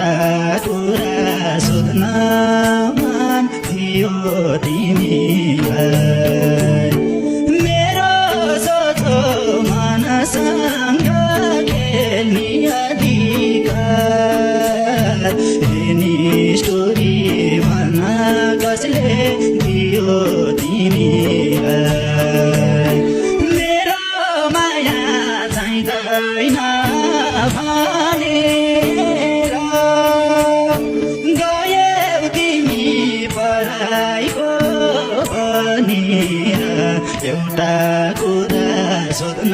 एउटा कुरा सोध्न मन थियो तिमीलाई मेरो सोचो मनसँग खेल्ने अधिकार एनी स्टोरी भन्न कसले दियो तिमीलाई मेरो माया चाहिँदैन भनेर गयौ तिमी पराइको भनेर एउटा कुरा सोध्न